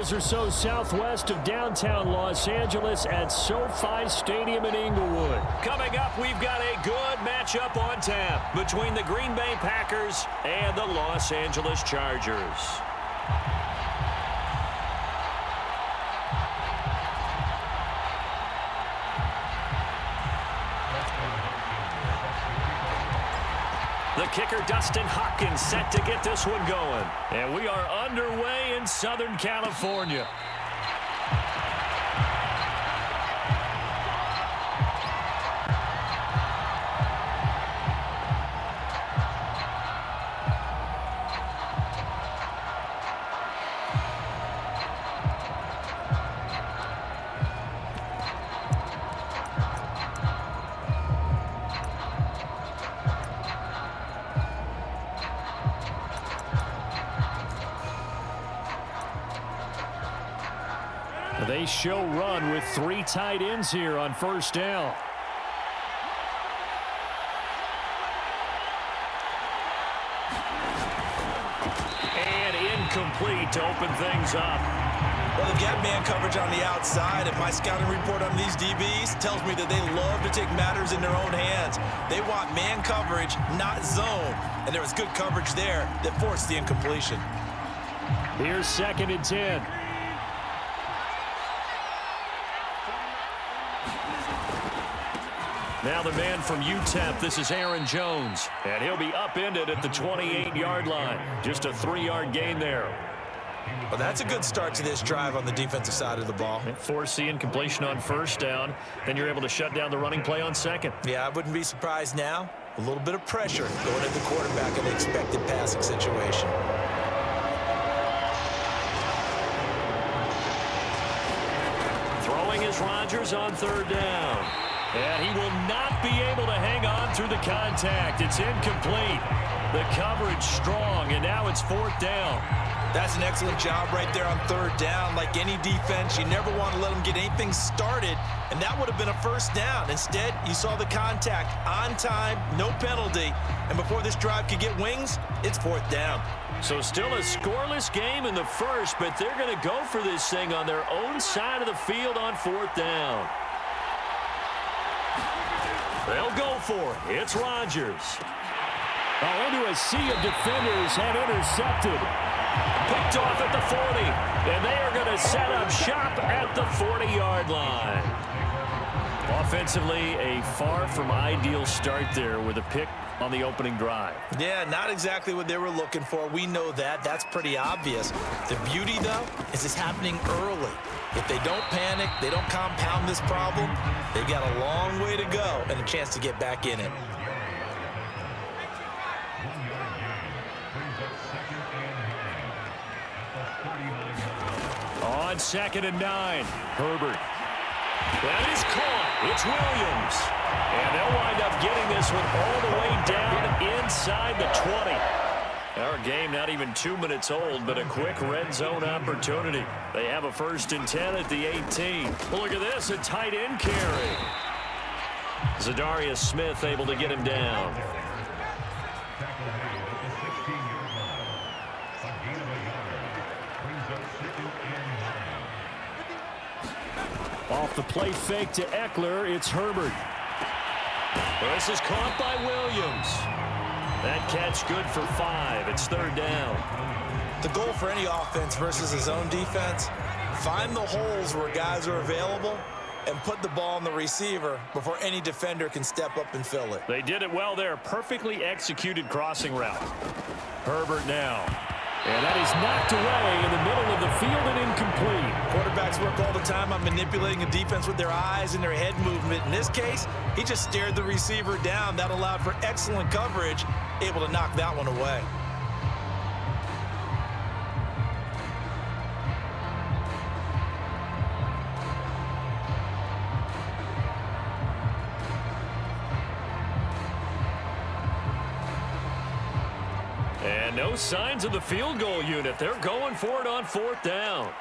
miles or so southwest of downtown Los Angeles at SoFi Stadium in Inglewood. Coming up, we've got a good matchup on tap between the Green Bay Packers and the Los Angeles Chargers. The kicker, Dustin Hopkins, set to get this one going. And we are underway in Southern California. They show run with 3 tight ends here on first down. And incomplete to open things up. Well, they've got man coverage on the outside, and my scouting report on these DBs tells me that they love to take matters in their own hands. They want man coverage, not zone. And there was good coverage there that forced the incompletion. Here's 2nd and 10. Now the man from UTEP, this is Aaron Jones. And he'll be upended at the 28-yard line. Just a 3-yard gain there. Well, that's a good start to this drive on the defensive side of the ball. Force the incompletion on first down. Then you're able to shut down the running play on second. Yeah, I wouldn't be surprised now. A little bit of pressure going at the quarterback in the expected passing situation. Throwing is Rodgers on 3rd down. And he will not be able to hang on through the contact. It's incomplete. The coverage strong, and now it's 4th down. That's an excellent job right there on 3rd down. Like any defense, you never want to let them get anything started, and that would have been a first down. Instead, you saw the contact on time, no penalty, and before this drive could get wings, it's 4th down. So still a scoreless game in the first, but they're going to go for this thing on their own side of the field on 4th down. They'll go for it. It's Rodgers. Oh, into a sea of defenders and intercepted. Picked off at the 40. And they are going to set up shop at the 40-yard line. Offensively, a far from ideal start there with a pick on the opening drive. Yeah, not exactly what they were looking for. We know that. That's pretty obvious. The beauty, though, is it's happening early. If they don't panic, they don't compound this problem, they got a long way to go and a chance to get back in it. On 2nd and 9, Herbert. That is caught. It's Williams. And they'll wind up getting this one all the way down inside the 20. Our game not even 2 minutes old, but a quick red zone opportunity. They have a 1st and 10 at the 18. Well, look at this, a tight end carry. Zadarius Smith able to get him down. Off the play fake to Eckler, it's Herbert. This is caught by Williams. That catch good for 5. It's 3rd down. The goal for any offense versus his own defense, find the holes where guys are available and put the ball on the receiver before any defender can step up and fill it. They did it well there. Perfectly executed crossing route. Herbert now. And that is knocked away in the middle of the field and incomplete. Quarterbacks work all the time on manipulating a defense with their eyes and their head movement. In this case, he just stared the receiver down. That allowed for excellent coverage, able to knock that one away. And no signs of the field goal unit. They're going for it on 4th down.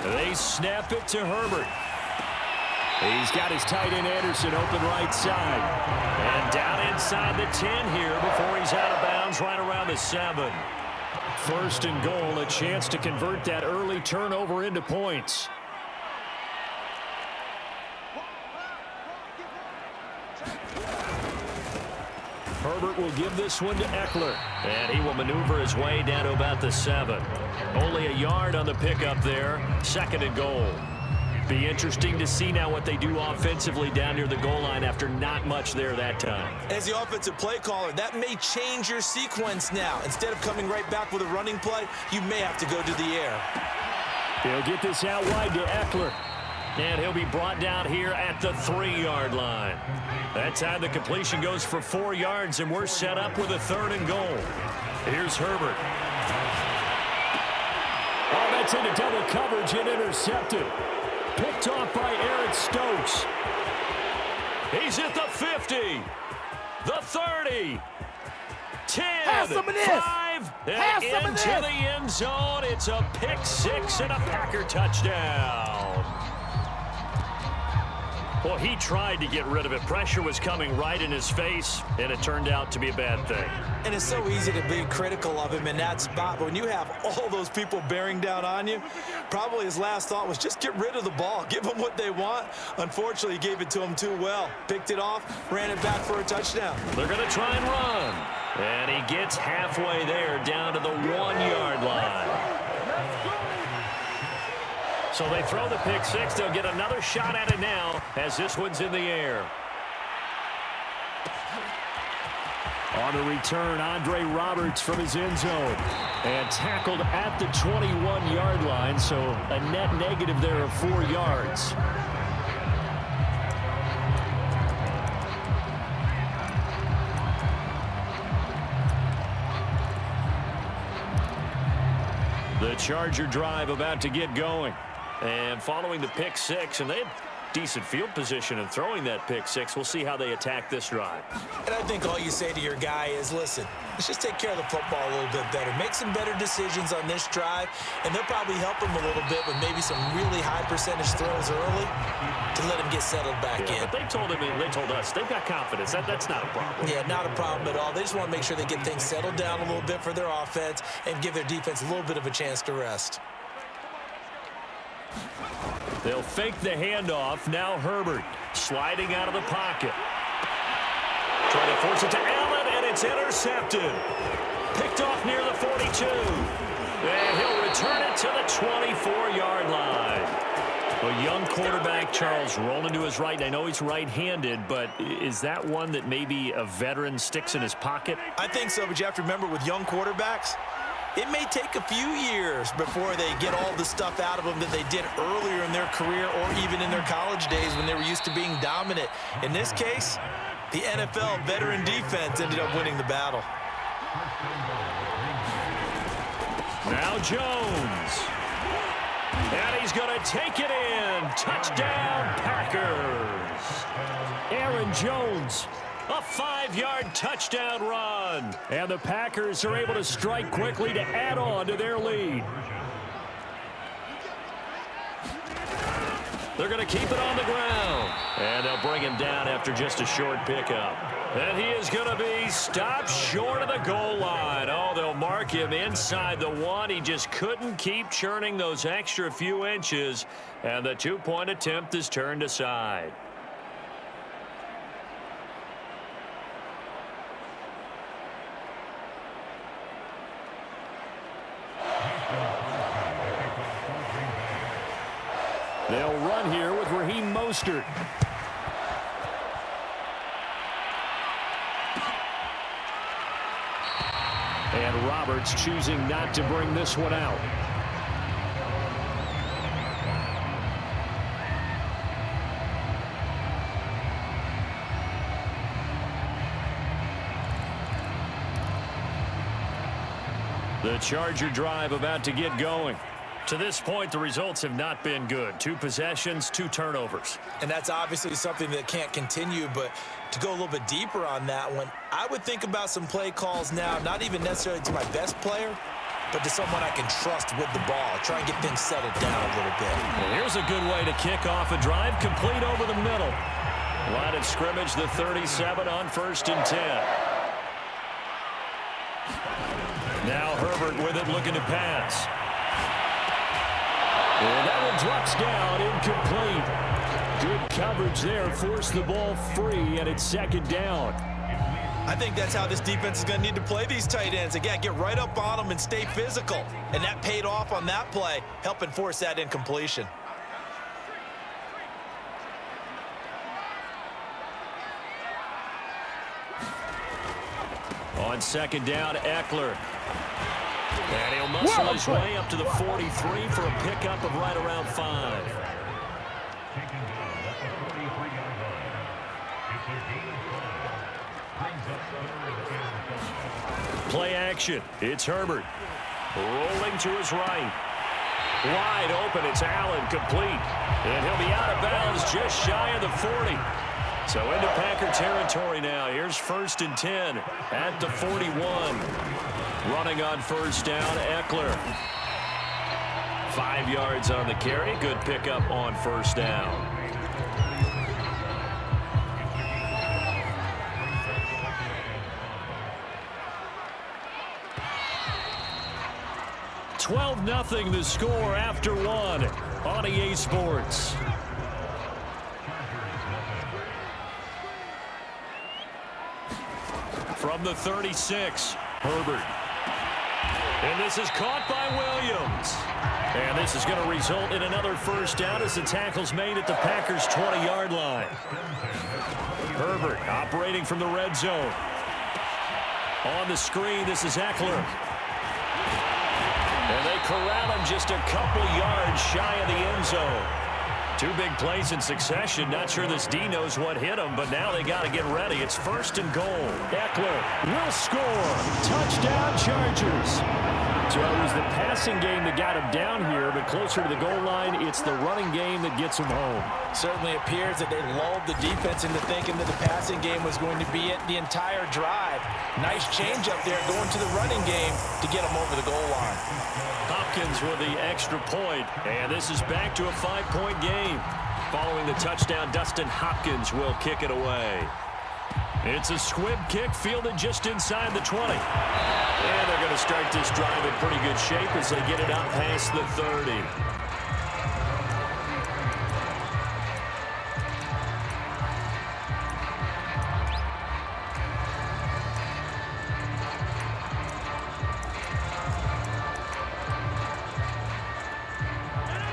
They snap it to Herbert. He's got his tight end Anderson open right side. And down inside the 10 here before he's out of bounds right around the 7. First and goal, a chance to convert that early turnover into points. Herbert will give this one to Eckler. And he will maneuver his way down to about the 7. Only a yard on the pickup there. Second and goal. Be interesting to see now what they do offensively down near the goal line after not much there that time. As the offensive play caller, that may change your sequence now. Instead of coming right back with a running play, you may have to go to the air. He'll get this out wide to Eckler. And he'll be brought down here at the 3-yard line. That time the completion goes for 4 yards, and we're set up with a third and goal. Here's Herbert. Oh, that's into double coverage and intercepted. Picked off by Aaron Stokes. He's at the 50, the 30, 10, 5, and into the end zone. It's a pick 6 and a Packer touchdown. Well, he tried to get rid of it. Pressure was coming right in his face, and it turned out to be a bad thing. And it's so easy to be critical of him in that spot. But when you have all those people bearing down on you, probably his last thought was just get rid of the ball. Give them what they want. Unfortunately, he gave it to them too well. Picked it off, ran it back for a touchdown. They're going to try and run. And he gets halfway there down to the 1-yard line. So they throw the pick 6. They'll get another shot at it now as this one's in the air. On the return, Andre Roberts from his end zone. And tackled at the 21-yard line, so a net negative there of 4 yards. The Charger drive about to get going. And following the pick 6, and they had decent field position in throwing that pick 6. We'll see how they attack this drive. And I think all you say to your guy is, listen, let's just take care of the football a little bit better. Make some better decisions on this drive, and they'll probably help him a little bit with maybe some really high percentage throws early to let him get settled back in. But they told us they've got confidence. That's not a problem. Yeah, not a problem at all. They just want to make sure they get things settled down a little bit for their offense and give their defense a little bit of a chance to rest. They'll fake the handoff. Now Herbert sliding out of the pocket. Trying to force it to Allen, and it's intercepted. Picked off near the 42. And he'll return it to the 24-yard line. A young quarterback, Charles, rolling to his right. I know he's right-handed, but is that one that maybe a veteran sticks in his pocket? I think so, but you have to remember with young quarterbacks, it may take a few years before they get all the stuff out of them that they did earlier in their career or even in their college days when they were used to being dominant. In this case, the NFL veteran defense ended up winning the battle. Now Jones. And he's going to take it in. Touchdown, Packers. Aaron Jones. A 5-yard touchdown run. And the Packers are able to strike quickly to add on to their lead. They're going to keep it on the ground. And they'll bring him down after just a short pickup. And he is going to be stopped short of the goal line. Oh, they'll mark him inside the 1. He just couldn't keep churning those extra few inches. And the 2-point attempt is turned aside. They'll run here with Raheem Mostert. And Roberts choosing not to bring this one out. The Charger drive about to get going. To this point, the results have not been good. 2 possessions, 2 turnovers. And that's obviously something that can't continue, but to go a little bit deeper on that one, I would think about some play calls now, not even necessarily to my best player, but to someone I can trust with the ball. Try and get things settled down a little bit. Well, here's a good way to kick off a drive, complete over the middle. Line of scrimmage, the 37 on 1st and 10. Now Herbert with it, looking to pass. And that one drops down, incomplete. Good coverage there, forced the ball free, and it's 2nd down. I think that's how this defense is going to need to play these tight ends. Again, get right up on them and stay physical. And that paid off on that play, helping force that incompletion. On 2nd down, Eckler. And he'll muscle his way up to the 43 for a pickup of right around 5. Play action. It's Herbert. Rolling to his right. Wide open. It's Allen, complete. And he'll be out of bounds just shy of the 40. So into Packer territory now. Here's 1st and 10 at the 41. Running on 1st down, Eckler. 5 yards on the carry. Good pickup on 1st down. $12-0 the score after 1 on EA Sports. From the 36, Herbert. And this is caught by Williams. And this is going to result in another 1st down as the tackle's made at the Packers' 20-yard line. Herbert operating from the red zone. On the screen, this is Eckler. And they corral him just a couple yards shy of the end zone. 2 big plays in succession. Not sure this D knows what hit him, but now they got to get ready. It's 1st and goal. Eckler will score. Touchdown, Chargers. So it was the passing game that got him down here, but closer to the goal line, it's the running game that gets him home. Certainly appears that they lulled the defense into thinking that the passing game was going to be it the entire drive. Nice change up there going to the running game to get him over the goal line. Hopkins with the extra point, and this is back to a 5-point game. Following the touchdown, Dustin Hopkins will kick it away. It's a squib kick fielded just inside the 20. And they're going to start this drive in pretty good shape as they get it out past the 30.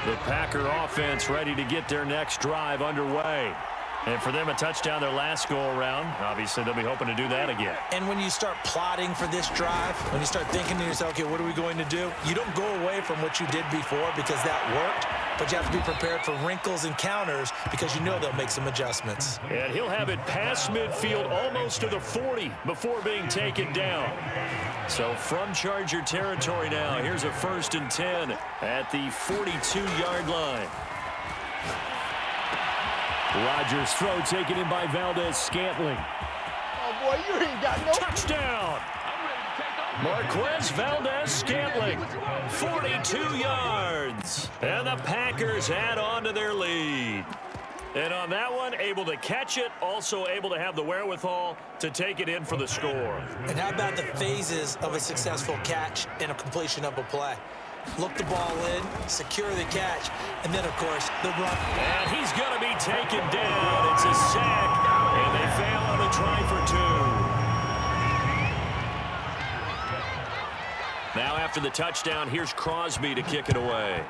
The Packer offense ready to get their next drive underway. And for them, a touchdown their last go-around. Obviously, they'll be hoping to do that again. And when you start plotting for this drive, when you start thinking to yourself, okay, what are we going to do? You don't go away from what you did before because that worked, but you have to be prepared for wrinkles and counters because you know they'll make some adjustments. And he'll have it past midfield almost to the 40 before being taken down. So from Charger territory now, here's a 1st and 10 at the 42-yard line. Rodgers' throw taken in by Valdez-Scantling. Oh, boy, you ain't got no... Touchdown! Marquez Valdez-Scantling, 42 yards. And the Packers add on to their lead. And on that one, able to catch it, also able to have the wherewithal to take it in for the score. And how about the phases of a successful catch and a completion of a play? Look the ball in, secure the catch, and then, of course, the run. And he's going to be taken down. It's a sack, and they fail on the try for 2. Now after the touchdown, here's Crosby to kick it away.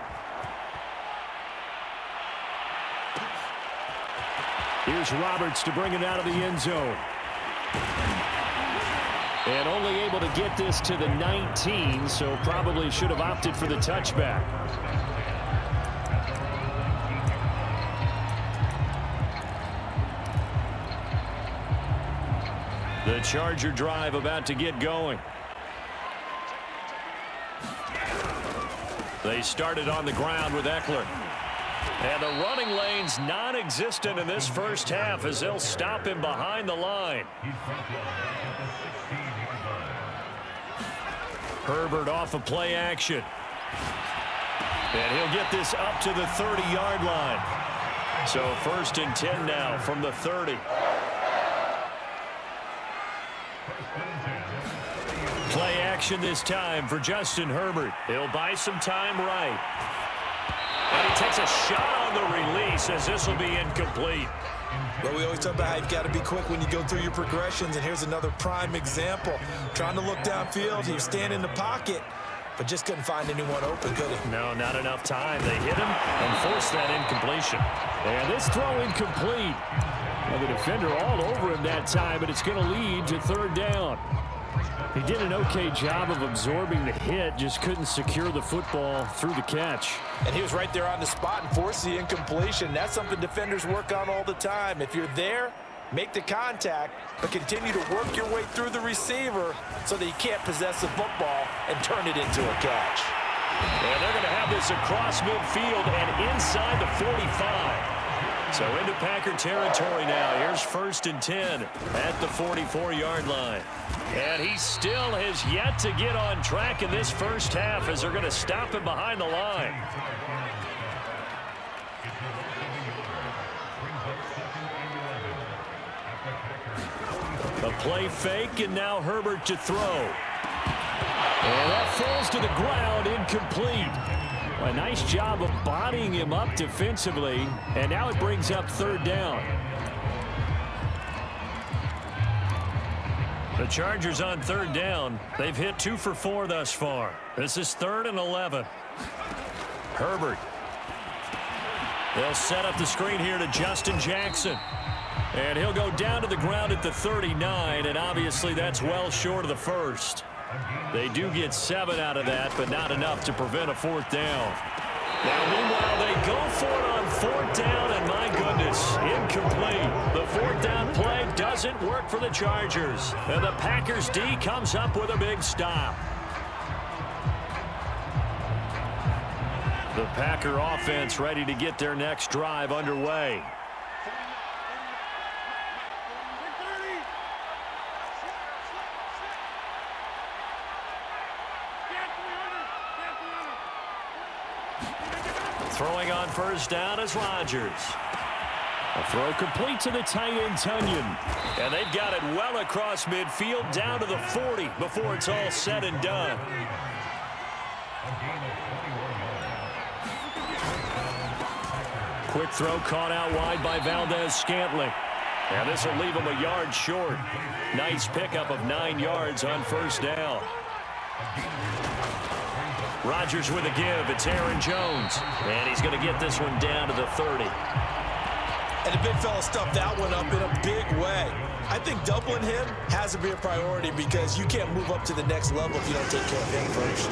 Here's Roberts to bring it out of the end zone. And only able to get this to the 19, so probably should have opted for the touchback. The Charger drive about to get going. They started on the ground with Eckler. And the running lane's non-existent in this first half as they'll stop him behind the line. Herbert off of play action. And he'll get this up to the 30-yard line. So 1st and 10 now from the 30. Play action this time for Justin Herbert. He'll buy some time right. And he takes a shot on the release as this will be incomplete. Well, we always talk about how you've got to be quick when you go through your progressions, and here's another prime example. Trying to look downfield, he was standing in the pocket, but just couldn't find anyone open, could he? No, not enough time. They hit him and forced that incompletion. And this throw incomplete. Well, the defender all over him that time, but it's going to lead to 3rd down. He did an okay job of absorbing the hit, just couldn't secure the football through the catch. And he was right there on the spot and forced the incompletion. That's something defenders work on all the time. If you're there, make the contact, but continue to work your way through the receiver so that you can't possess the football and turn it into a catch. And they're going to have this across midfield and inside the 45. So into Packer territory now. Here's 1st and 10 at the 44-yard line. And he still has yet to get on track in this first half as they're going to stop him behind the line. A play fake, and now Herbert to throw. And that falls to the ground, incomplete. A nice job of bodying him up defensively, and now it brings up 3rd down. The Chargers on 3rd down. They've hit 2 for 4 thus far. This is 3rd and 11. Herbert. They'll set up the screen here to Justin Jackson. And he'll go down to the ground at the 39, and obviously that's well short of the first. They do get 7 out of that, but not enough to prevent a 4th down. Now, meanwhile, they go for it on 4th down, and my goodness, incomplete. The 4th down play doesn't work for the Chargers. And the Packers D comes up with a big stop. The Packer offense ready to get their next drive underway. Throwing on 1st down is Rodgers. A throw complete to the tight end, Tunyon. And they've got it well across midfield down to the 40 before it's all said and done. Quick throw caught out wide by Valdez-Scantling. And this will leave him a yard short. Nice pickup of 9 yards on 1st down. Rodgers with a give. It's Aaron Jones. And he's going to get this one down to the 30. And the big fella stuffed that one up in a big way. I think doubling him has to be a priority because you can't move up to the next level if you don't take care of him first.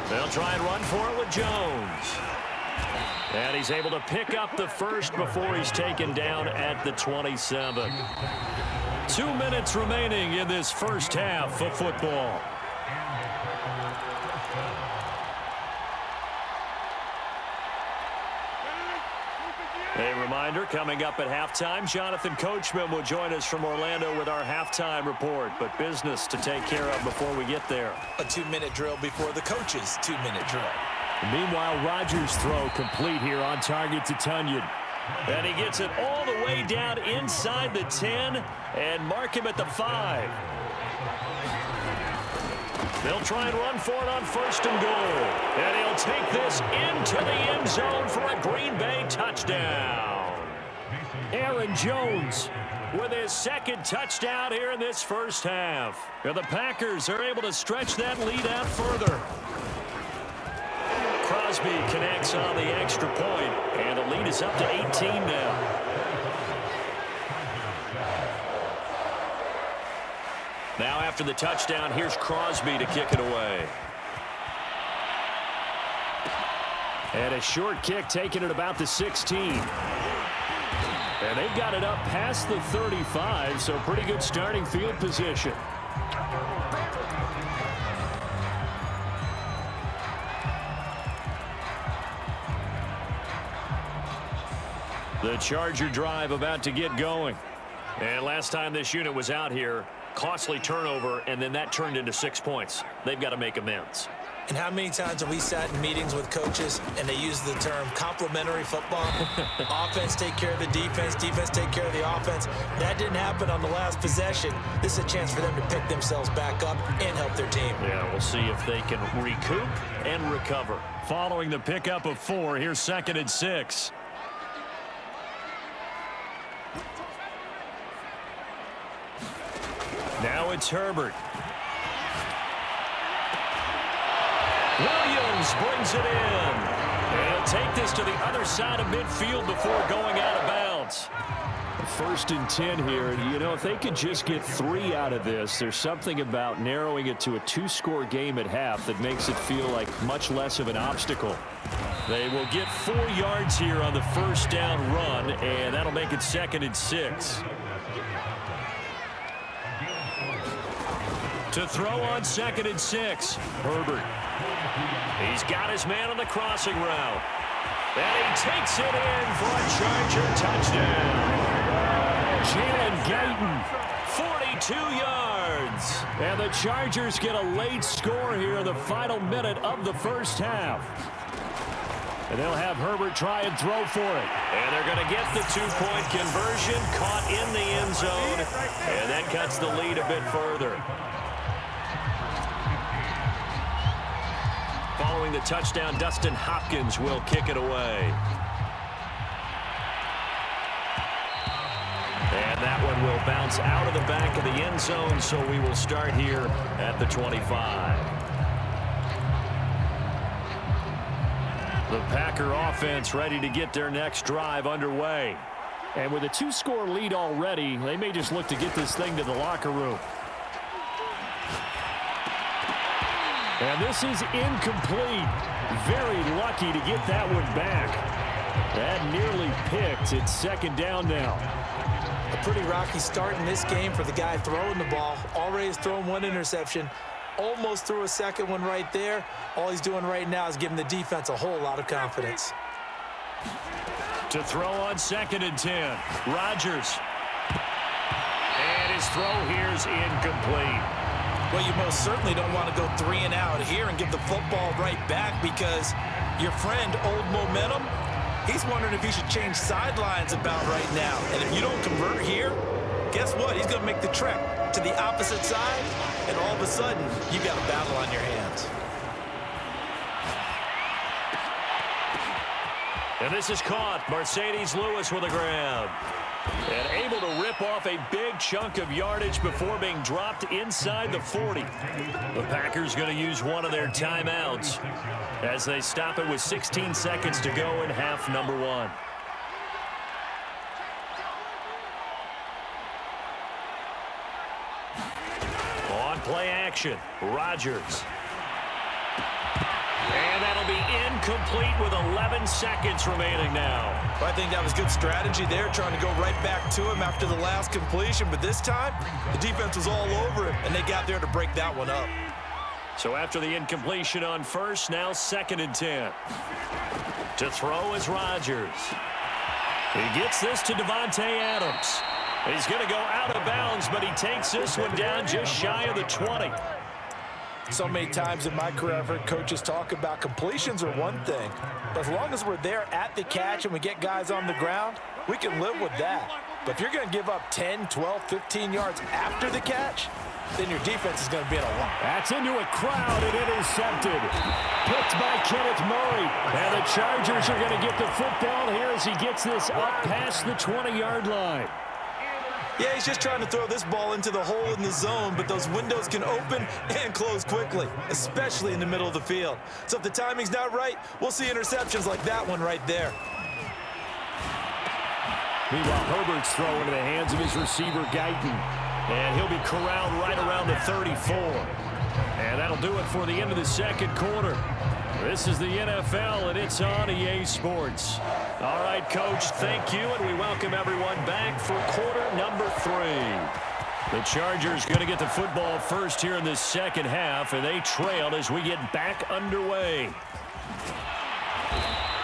They'll try and run for it with Jones. And he's able to pick up the first before he's taken down at the 27. 2 minutes remaining in this first half of football. A reminder, coming up at halftime, Jonathan Coachman will join us from Orlando with our halftime report, but business to take care of before we get there. A 2-minute drill before the coach's 2-minute drill. Meanwhile, Rodgers' throw complete here on target to Tunyon. And he gets it all the way down inside the 10 and mark him at the 5. They'll try and run for it on 1st and goal. And he'll take this into the end zone for a Green Bay touchdown. Aaron Jones with his 2nd touchdown here in this first half. And the Packers are able to stretch that lead out further. Crosby connects on the extra point, and the lead is up to 18 now. Now after the touchdown, here's Crosby to kick it away. And a short kick taken at about the 16. And they've got it up past the 35, so pretty good starting field position. The Charger drive about to get going. And last time this unit was out here, costly turnover, and then that turned into 6 points. They've got to make amends. And how many times have we sat in meetings with coaches and they use the term complementary football? Offense take care of the defense, defense take care of the offense. That didn't happen on the last possession. This is a chance for them to pick themselves back up and help their team. Yeah, we'll see if they can recoup and recover. Following the pickup of 4, here's 2nd and 6. Now it's Herbert. Williams brings it in. And he'll take this to the other side of midfield before going out of bounds. 1st and 10 here. You know, if they could just get 3 out of this, there's something about narrowing it to a 2-score game at half that makes it feel like much less of an obstacle. They will get 4 yards here on the 1st down run, and that'll make it 2nd and 6. To throw on 2nd and 6, Herbert. He's got his man on the crossing route. And he takes it in for a Charger touchdown. Jalen Guyton, 42 yards. and the Chargers get a late score here in the final minute of the 1st half. And they'll have Herbert try and throw for it. And they're going to get the 2-point conversion, caught in the end zone, and that cuts the lead a bit further. Following the touchdown, Dustin Hopkins will kick it away. And that one will bounce out of the back of the end zone, so we will start here at the 25. The Packer offense ready to get their next drive underway. And with a 2-score lead already, they may just look to get this thing to the locker room. And this is incomplete. Very lucky to get that one back. That nearly picked. It's 2nd down now. A pretty rocky start in this game for the guy throwing the ball. Already has thrown 1 interception. Almost threw a 2nd one right there. All he's doing right now is giving the defense a whole lot of confidence. To throw on 2nd and 10, Rodgers. And his throw here is incomplete. Well, you most certainly don't want to go 3 and out here and give the football right back, because your friend, Old Momentum, he's wondering if he should change sidelines about right now. And if you don't convert here, guess what? He's going to make the trek to the opposite side, and all of a sudden, you got a battle on your hands. And this is caught. Mercedes Lewis with a grab. And able to rip off a big chunk of yardage before being dropped inside the 40. The Packers going to use one of their timeouts as they stop it with 16 seconds to go in half number 1. On play action, Rodgers. And that'll be incomplete with 11 seconds remaining now. Well, I think that was good strategy there, trying to go right back to him after the last completion. But this time, the defense was all over him, and they got there to break that one up. So after the incompletion on 1st, now 2nd and 10. To throw is Rodgers. He gets this to Devontae Adams. He's going to go out of bounds, but he takes this one down just shy of the 20. So many times in my career, I've heard coaches talk about completions are one thing. But as long as we're there at the catch and we get guys on the ground, we can live with that. But if you're going to give up 10, 12, 15 yards after the catch, then your defense is going to be in a lot. That's into a crowd and intercepted. Picked by Kenneth Murray. And the Chargers are going to get the football here as he gets this up past the 20-yard line. Yeah, he's just trying to throw this ball into the hole in the zone, but those windows can open and close quickly, especially in the middle of the field. So if the timing's not right, we'll see interceptions like that one right there. Meanwhile, Herbert's throw into the hands of his receiver, Guyton. And he'll be corralled right around the 34. And that'll do it for the end of the 2nd quarter. This is the NFL, and it's on EA Sports. All right, Coach, thank you, and we welcome everyone back for quarter number 3. The Chargers going to get the football first here in this 2nd half, and they trail as we get back underway.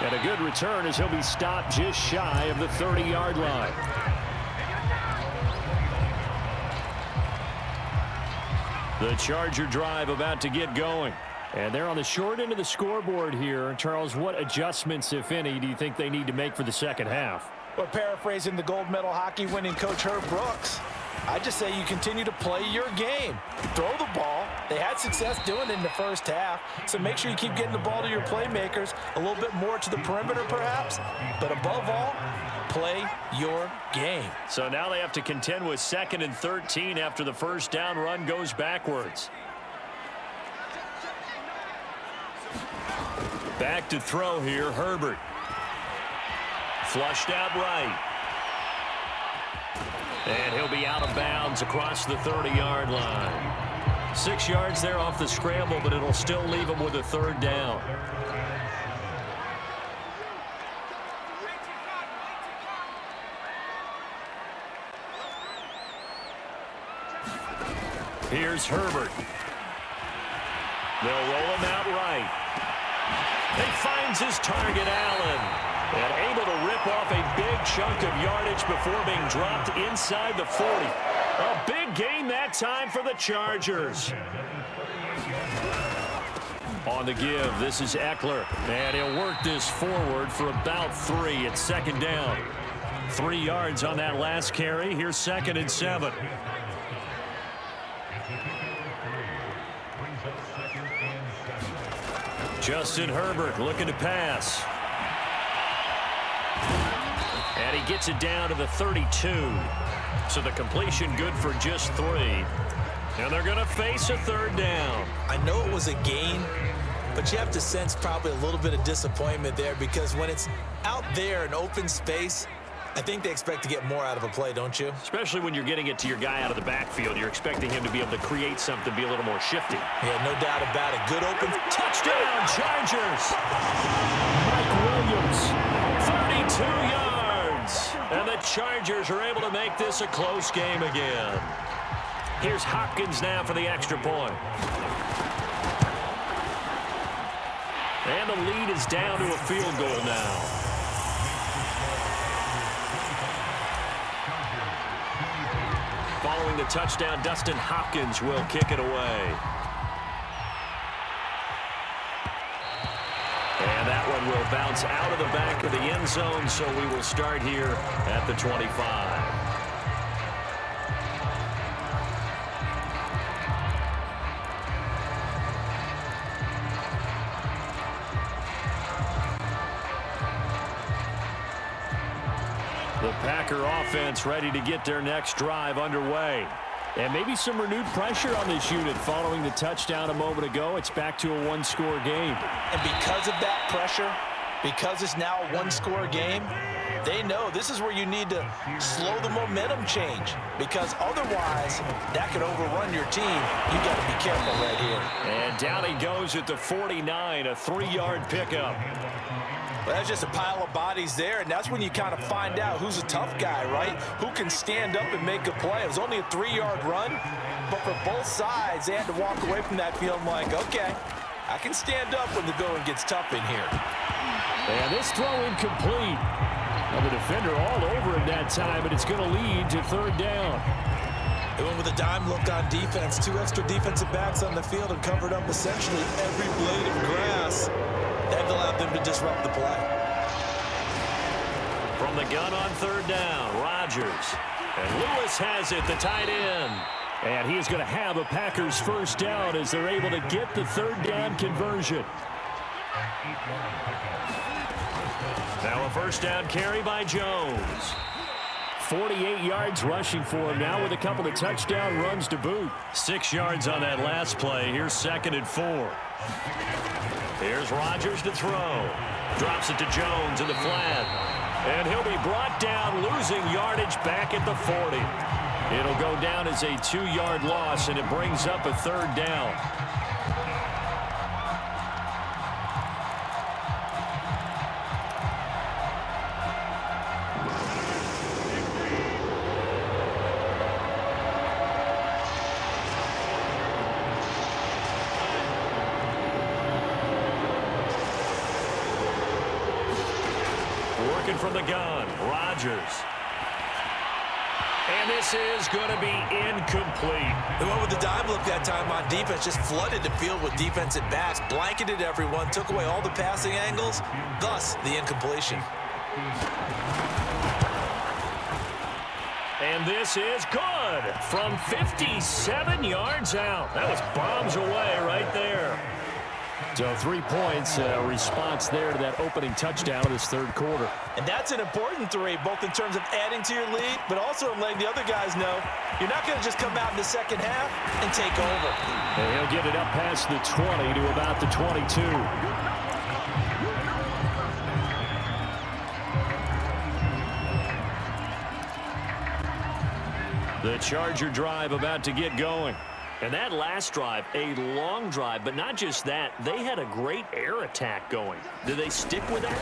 And a good return as he'll be stopped just shy of the 30-yard line. The Charger drive about to get going. And they're on the short end of the scoreboard here. Charles, what adjustments, if any, do you think they need to make for the second half? Well, paraphrasing the gold medal hockey winning coach Herb Brooks, I just say you continue to play your game. Throw the ball. They had success doing it in the first half, so make sure you keep getting the ball to your playmakers, a little bit more to the perimeter perhaps, but above all, play your game. So now they have to contend with 2nd and 13 after the first down run goes backwards. Back to throw here, Herbert. Flushed out right. And he'll be out of bounds across the 30-yard line. 6 yards there off the scramble, but it'll still leave him with a 3rd down. Here's Herbert. They'll roll him out right. He finds his target, Allen. And able to rip off a big chunk of yardage before being dropped inside the 40. A big gain that time for the Chargers. On the give, this is Eckler. And he'll work this forward for about 3. It's 2nd down. 3 yards on that last carry. Here's 2nd and 7. Justin Herbert looking to pass. And he gets it down to the 32. So the completion good for just 3. And they're going to face a 3rd down. I know it was a gain, but you have to sense probably a little bit of disappointment there because when it's out there in open space, I think they expect to get more out of a play, don't you? Especially when you're getting it to your guy out of the backfield. You're expecting him to be able to create something, be a little more shifty. Yeah, no doubt about it. Good open. Touchdown, Chargers! Mike Williams. 32 yards. And the Chargers are able to make this a close game again. Here's Hopkins now for the extra point. And the lead is down to a field goal now. Following the touchdown, Dustin Hopkins will kick it away. And that one will bounce out of the back of the end zone, so we will start here at the 25. The Packer offense ready to get their next drive underway. And maybe some renewed pressure on this unit following the touchdown a moment ago. It's back to a 1-score game. And because of that pressure, because it's now a 1-score game, they know this is where you need to slow the momentum change because otherwise that could overrun your team. You got to be careful right here. And down he goes at the 49, a 3-yard pickup. Well, that's just a pile of bodies there, and that's when you kind of find out who's a tough guy, right? Who can stand up and make a play. It was only a 3-yard run, but for both sides, they had to walk away from that field like, okay, I can stand up when the going gets tough in here. And this throw incomplete. Well, the defender all over him that time, but it's going to lead to 3rd down. They went with a dime look on defense. 2 extra defensive backs on the field and covered up essentially every blade of grass. That allowed them to disrupt the play. From the gun on 3rd down, Rodgers. And Lewis has it, the tight end. And he is going to have a Packers 1st down as they're able to get the 3rd down conversion. Now a 1st down carry by Jones. 48 yards rushing for him now with a couple of touchdown runs to boot. 6 yards on that last play. Here's 2nd and 4. Here's Rodgers to throw. Drops it to Jones in the flat. And he'll be brought down, losing yardage back at the 40. It'll go down as a 2-yard loss, and it brings up a 3rd down. From the gun, Rodgers. And this is going to be incomplete. They went with the dime look that time on defense, just flooded the field with defensive backs, blanketed everyone, took away all the passing angles, thus the incompletion. And this is good from 57 yards out. That was bombs away right there. So 3 points, response there to that opening touchdown of this third quarter. And that's an important 3, both in terms of adding to your lead, but also in letting the other guys know you're not going to just come out in the second half and take over. And he'll get it up past the 20 to about the 22. The Charger drive about to get going. And that last drive, a long drive, but not just that, they had a great air attack going. Do they stick with that?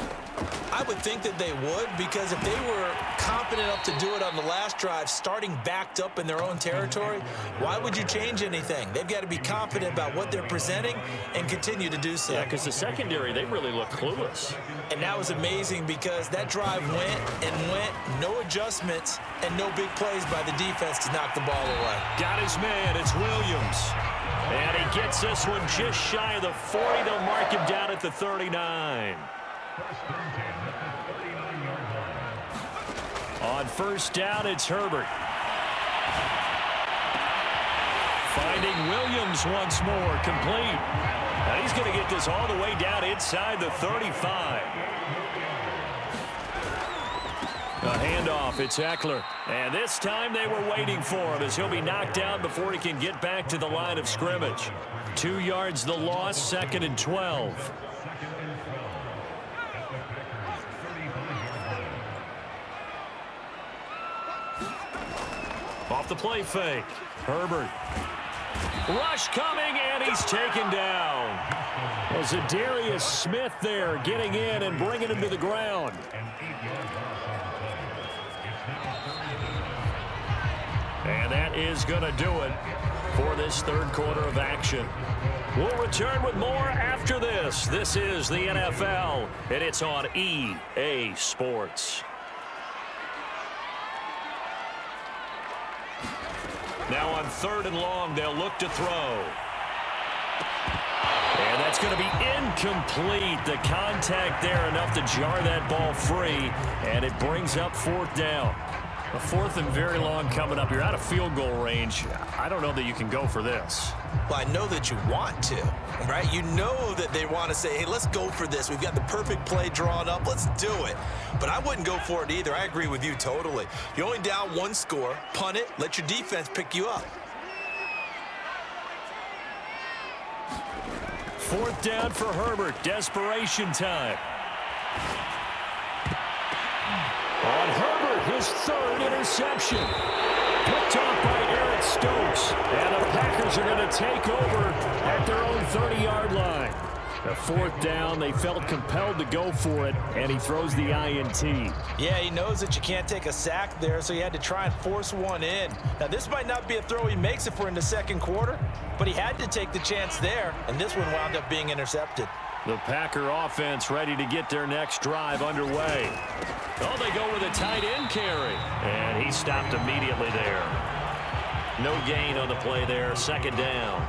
I would think that they would, because if they were confident enough to do it on the last drive, starting backed up in their own territory, why would you change anything? They've got to be confident about what they're presenting and continue to do so. Yeah, because the secondary, they really look clueless. And that was amazing because that drive went and went, no adjustments, and no big plays by the defense to knock the ball away. Got his man, it's Williams. And he gets this one just shy of the 40. They'll mark him down at the 39. On first down, it's Herbert. Finding Williams once more, complete. Now he's going to get this all the way down inside the 35. A handoff, it's Eckler. And this time they were waiting for him as he'll be knocked down before he can get back to the line of scrimmage. 2 yards the loss, 2nd and 12. Off the play fake. Herbert. Rush coming, and he's taken down. Well, Zadarius Smith there getting in and bringing him to the ground. And that is going to do it for this third quarter of action. We'll return with more after this. This is the NFL, and it's on EA Sports. Now on 3rd and long, they'll look to throw. And that's going to be incomplete. The contact there enough to jar that ball free, and it brings up 4th down. A 4th and very long coming up. You're out of field goal range. I don't know that you can go for this. Well, I know that you want to, right? You know that they want to say, hey, let's go for this. We've got the perfect play drawn up. Let's do it. But I wouldn't go for it either. I agree with you totally. You're only down 1 score. Punt it. Let your defense pick you up. 4th down for Herbert. Desperation time. On Herbert, his 3rd interception. Picked off by Eric Stokes. And the Packers are going to take over at their own 30-yard line. The 4th down, they felt compelled to go for it, and he throws the INT. Yeah, he knows that you can't take a sack there, so he had to try and force one in. Now, this might not be a throw he makes if we're in the 2nd quarter, but he had to take the chance there, and this one wound up being intercepted. The Packer offense ready to get their next drive underway. Oh, they go with a tight end carry. And he stopped immediately there. No gain on the play there. 2nd down.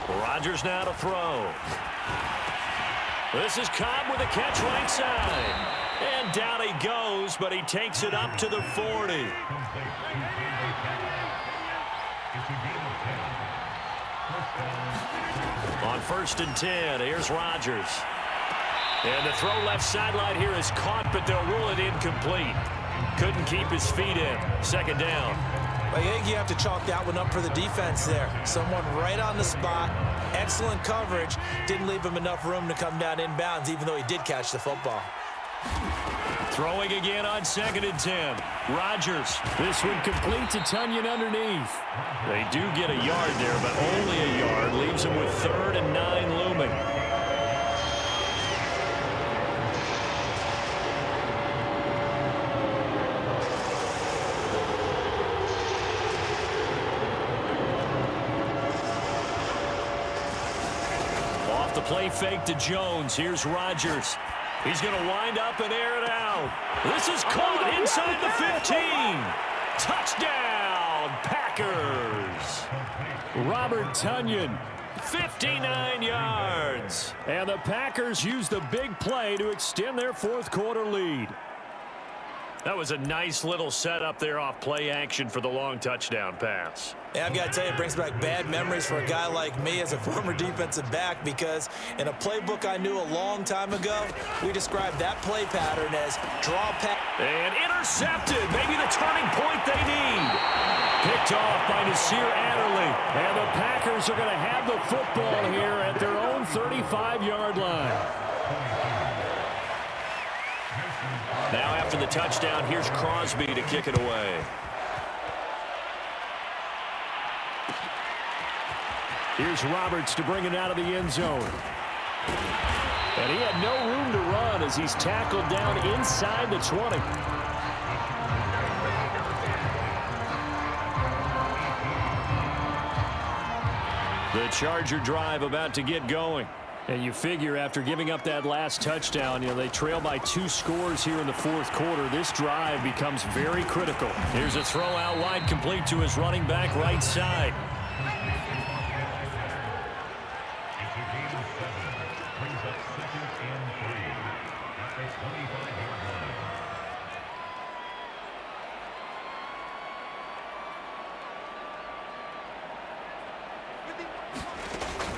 Rodgers now to throw. This is Cobb with a catch right side. And down he goes, but he takes it up to the 40. On 1st and 10, here's Rodgers. And the throw left sideline here is caught, but they'll rule it incomplete. Couldn't keep his feet in. 2nd down. I think you have to chalk that one up for the defense there. Someone right on the spot. Excellent coverage. Didn't leave him enough room to come down inbounds, even though he did catch the football. Throwing again on 2nd and 10. Rodgers. This one complete to Tunyon underneath. They do get a yard there, but only a yard. Leaves him with 3rd and 9 looming. play fake to Jones. Here's Rodgers. He's going to wind up and air it out. This is caught inside the 15. Touchdown, Packers. Robert Tonyan. 59 yards. And the Packers use the big play to extend their fourth quarter lead. That was a nice little setup there off play action for the long touchdown pass. Yeah, I've got to tell you, it brings back bad memories for a guy like me as a former defensive back, because in a playbook I knew a long time ago, we described that play pattern as draw pass. And intercepted. Maybe the turning point they need. Picked off by Nasir Adderley. And the Packers are going to have the football here at their own 35-yard line. Now after the touchdown, here's Crosby to kick it away. Here's Roberts to bring it out of the end zone. And he had no room to run as he's tackled down inside the 20. The Charger drive about to get going. And you figure after giving up that last touchdown, they trail by 2 scores here in the fourth quarter. This drive becomes very critical. Here's a throw out wide, complete to his running back right side.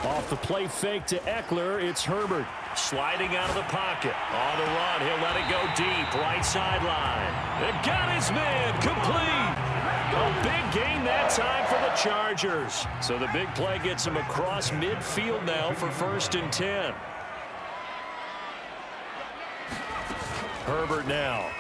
Off the play fake to Eckler, it's Herbert. Sliding out of the pocket. On the run, he'll let it go deep. Right sideline. It got his man. Complete. A big gain that time for the Chargers. So the big play gets him across midfield now for 1st and 10. Herbert now.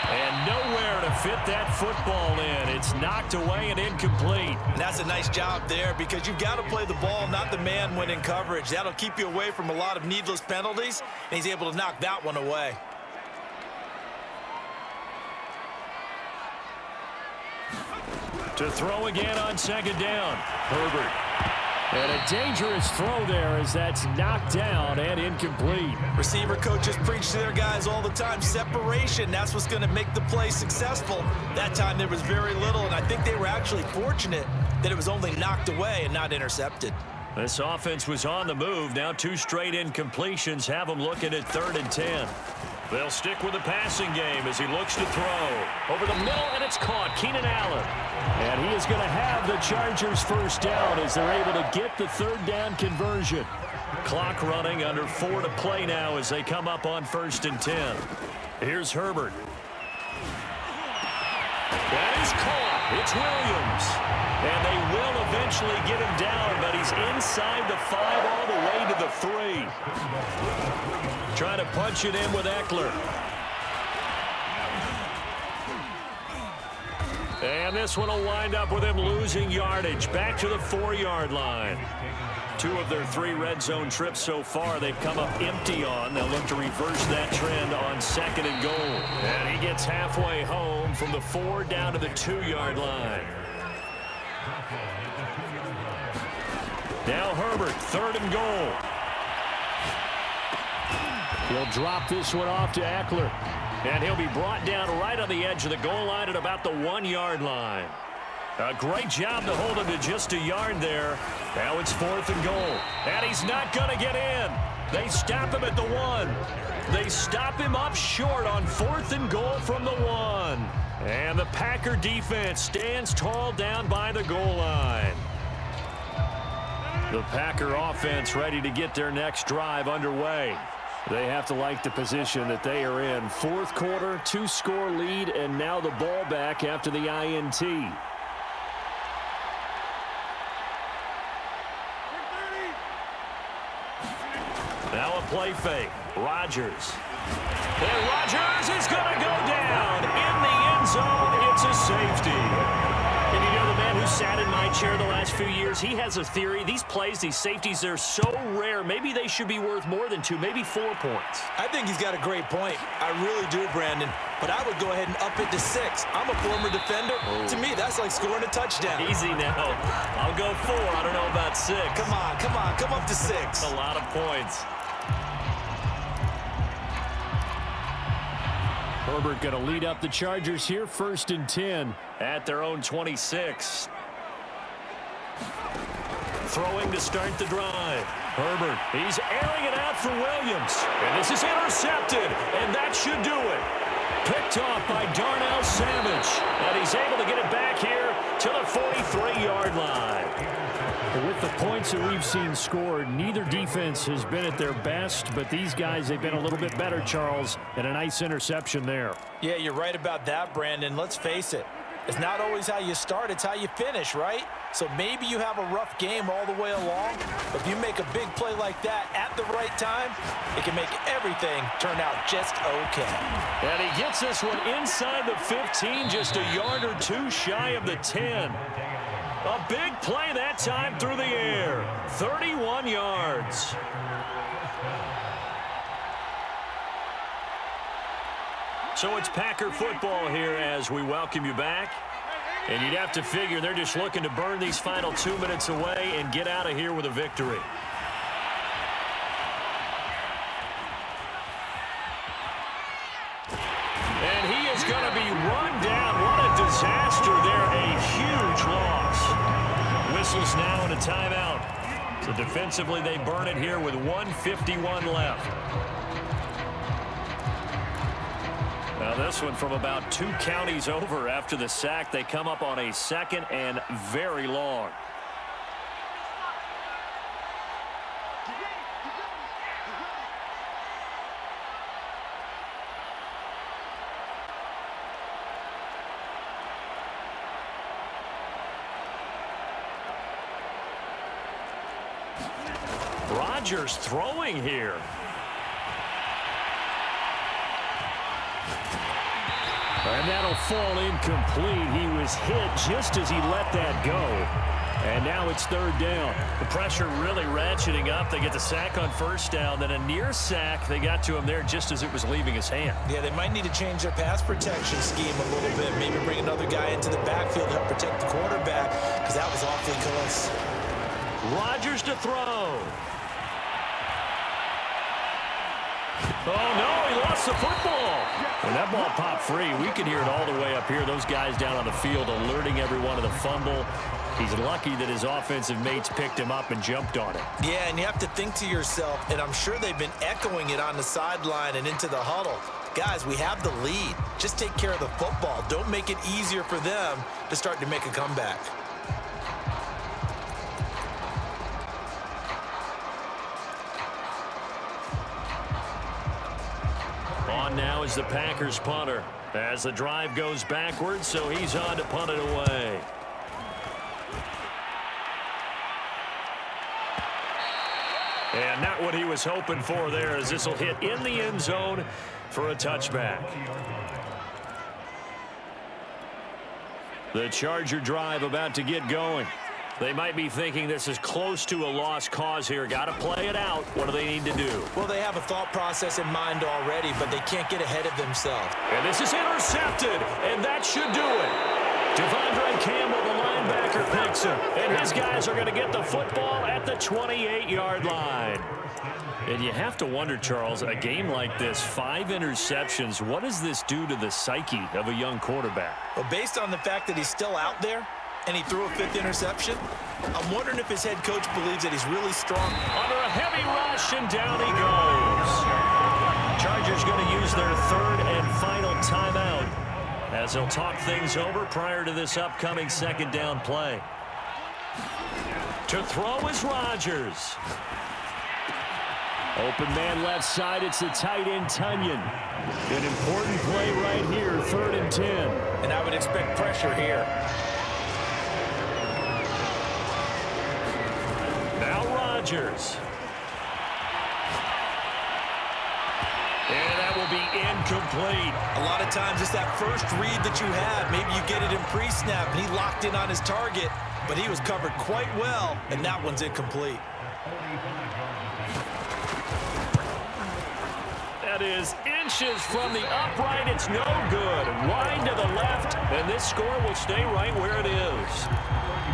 And nowhere to fit that football in. It's knocked away and incomplete. And that's a nice job there, because you've got to play the ball, not the man when in coverage. That'll keep you away from a lot of needless penalties, and he's able to knock that one away. To throw again on 2nd down. Herbert. And a dangerous throw there as that's knocked down and incomplete. Receiver coaches preach to their guys all the time. Separation, that's what's going to make the play successful. That time there was very little, and I think they were actually fortunate that it was only knocked away and not intercepted. This offense was on the move. Now 2 straight incompletions have them looking at 3rd and 10. They'll stick with the passing game as he looks to throw. Over the middle, and it's caught. Keenan Allen. And he is going to have the Chargers first down as they're able to get the 3rd down conversion. Clock running, under 4 to play now as they come up on 1st and 10. Here's Herbert. That is caught. It's Williams. And they will eventually get him down, but he's inside the 5 all the way to the 3. Trying to punch it in with Eckler. And this one will wind up with him losing yardage. Back to the 4-yard line. 2 of their 3 red zone trips so far they've come up empty on. They'll look to reverse that trend on 2nd and goal. And he gets halfway home from the 4 down to the 2-yard line. Now Herbert, 3rd and goal. He'll drop this one off to Eckler. And he'll be brought down right on the edge of the goal line at about the 1-yard line. A great job to hold him to just a yard there. Now it's 4th and goal. And he's not going to get in. They stop him at the 1. They stop him up short on 4th and goal from the 1. And the Packer defense stands tall down by the goal line. The Packer offense ready to get their next drive underway. They have to like the position that they are in. 4th quarter, 2-score lead, and now the ball back after the INT. Now a play fake. Rodgers. And Rodgers is going to go down in the end zone. It's a safety. And you know, the man who sat in my coach here the last few years, he has a theory. These plays, these safeties, they're so rare. Maybe they should be worth more than 2, maybe 4 points. I think he's got a great point. I really do, Brandon. But I would go ahead and up it to 6. I'm a former defender. Oh. To me, that's like scoring a touchdown. Easy now. I'll go 4. I don't know about 6. Come on. Come up to 6. A lot of points. Herbert going to lead up the Chargers here, 1st and 10. At their own 26. Throwing to start the drive. Herbert, he's airing it out for Williams. And this is intercepted, and that should do it. Picked off by Darnell Savage. And he's able to get it back here to the 43-yard line. With the points that we've seen scored, neither defense has been at their best, but these guys, they've been a little bit better, Charles, and a nice interception there. Yeah, you're right about that, Brandon. Let's face it. It's not always how you start, it's how you finish, right? So maybe you have a rough game all the way along, but if you make a big play like that at the right time, it can make everything turn out just okay. And he gets this one inside the 15, just a yard or 2 shy of the 10. A big play that time through the air. 31 yards. So it's Packer football here as we welcome you back. And you'd have to figure they're just looking to burn these final 2 minutes away and get out of here with a victory. And he is going to be run down. What a disaster there. A huge loss. Whistles now and a timeout. So defensively they burn it here with 1:51 left. Now this one from about 2 counties over after the sack. They come up on a 2nd and very long. Rodgers throwing here. And that'll fall incomplete. He was hit just as he let that go. And now it's 3rd down. The pressure really ratcheting up. They get the sack on 1st down. Then a near sack. They got to him there just as it was leaving his hand. Yeah, they might need to change their pass protection scheme a little bit. Maybe bring another guy into the backfield to help protect the quarterback, because that was awfully close. Rodgers to throw. Oh, no, he lost the football. When that ball popped free, we can hear it all the way up here. Those guys down on the field alerting everyone of the fumble. He's lucky that his offensive mates picked him up and jumped on it. Yeah, and you have to think to yourself, and I'm sure they've been echoing it on the sideline and into the huddle. Guys, we have the lead. Just take care of the football. Don't make it easier for them to start to make a comeback. On now is the Packers punter as the drive goes backwards, so he's on to punt it away. And not what he was hoping for there, as this will hit in the end zone for a touchback. The Charger drive about to get going. They might be thinking this is close to a lost cause here. Got to play it out. What do they need to do? Well, they have a thought process in mind already, but they can't get ahead of themselves. And this is intercepted, and that should do it. Devondre Campbell, the linebacker, picks him. And his guys are going to get the football at the 28-yard line. And you have to wonder, Charles, a game like this, 5 interceptions, what does this do to the psyche of a young quarterback? Well, based on the fact that he's still out there, and he threw a 5th interception, I'm wondering if his head coach believes that he's really strong. Under a heavy rush, and down he goes. Chargers going to use their 3rd and final timeout as they'll talk things over prior to this upcoming 2nd down play. To throw is Rodgers. Open man left side, it's the tight end Tunyon. An important play right here, 3rd and 10. And I would expect pressure here. Rodgers. And that will be incomplete. A lot of times it's that first read that you have. Maybe you get it in pre-snap, and he locked in on his target, but he was covered quite well, and that one's incomplete. That is inches from the upright. It's no good. Wide to the left, and this score will stay right where it is.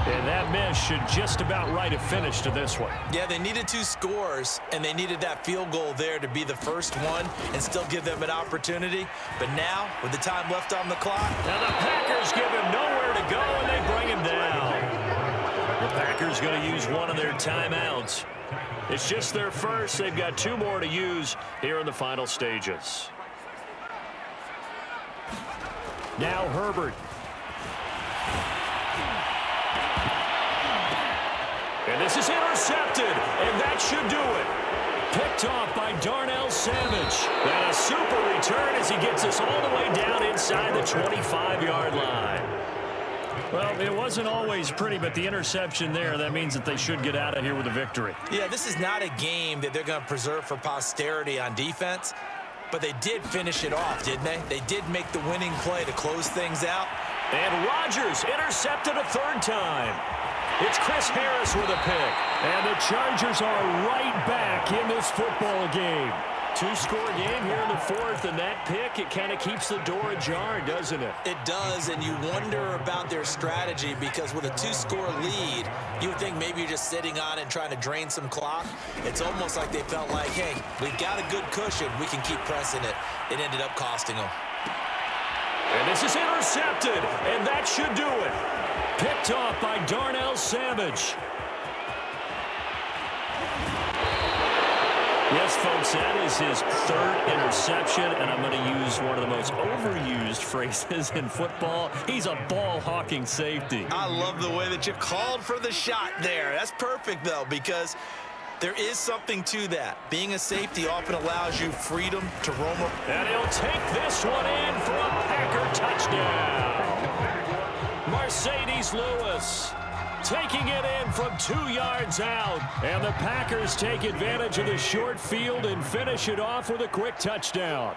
And that miss should just about write a finish to this one. Yeah, they needed 2 scores, and they needed that field goal there to be the first one and still give them an opportunity. But now, with the time left on the clock, now the Packers give him nowhere to go, and they bring him down. The Packers going to use one of their timeouts. It's just their first. They've got 2 more to use here in the final stages. Now Herbert. And this is intercepted, and that should do it. Picked off by Darnell Savage. And a super return as he gets us all the way down inside the 25-yard line. Well, it wasn't always pretty, but the interception there, that means that they should get out of here with a victory. yeah, this is not a game that they're going to preserve for posterity on defense, but they did finish it off, didn't they? They did make the winning play to close things out. And Rodgers intercepted a 3rd time. It's Chris Harris with a pick. And the Chargers are right back in this football game. 2-score game here in the 4th, and that pick, it kind of keeps the door ajar, doesn't it? It does, and you wonder about their strategy because with a 2-score lead, you would think maybe you're just sitting on it and trying to drain some clock. It's almost like they felt like, hey, we've got a good cushion. We can keep pressing it. It ended up costing them. And this is intercepted, and that should do it. Picked off by Darnell Savage. Yes, folks, that is his 3rd interception, and I'm going to use one of the most overused phrases in football. He's a ball-hawking safety. I love the way that you called for the shot there. That's perfect, though, because there is something to that. Being a safety often allows you freedom to roam. And he'll take this one in for a Packer touchdown. Mercedes Lewis taking it in from 2 yards out. And the Packers take advantage of the short field and finish it off with a quick touchdown.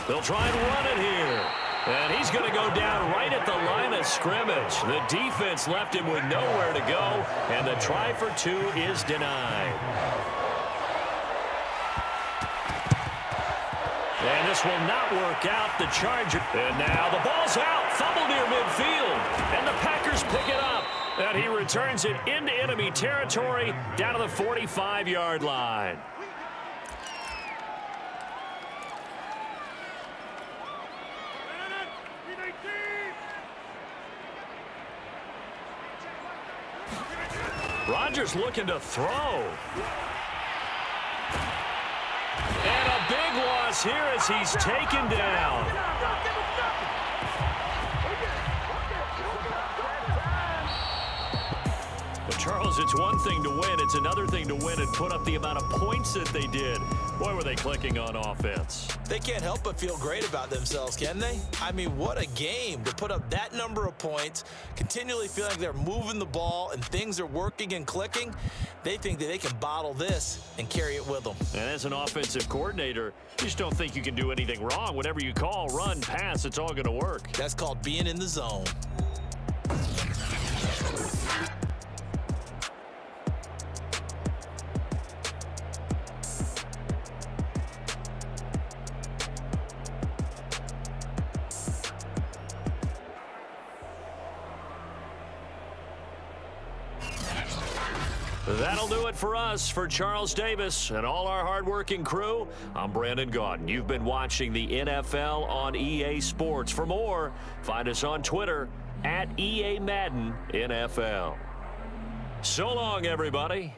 They'll try and run it here. And he's going to go down right at the line of scrimmage. The defense left him with nowhere to go, and the try for 2 is denied. And this will not work out. The Chargers. And now the ball's out. Fumble near midfield. And the Packers pick it up. And he returns it into enemy territory down to the 45-yard line. Rodgers looking to throw. And a big loss here as he's taken down. But Charles, it's one thing to win. It's another thing to win and put up the amount of points that they did. Boy, were they clicking on offense. They can't help but feel great about themselves, can they? I mean, what a game to put up that number of points, continually feel like they're moving the ball and things are working and clicking. They think that they can bottle this and carry it with them. And as an offensive coordinator, you just don't think you can do anything wrong. Whatever you call, run, pass, it's all going to work. That's called being in the zone. That'll do it for us. For Charles Davis and all our hardworking crew, I'm Brandon Gaudin. You've been watching the NFL on EA Sports. For more, find us on Twitter @EA Madden NFL. So long, everybody.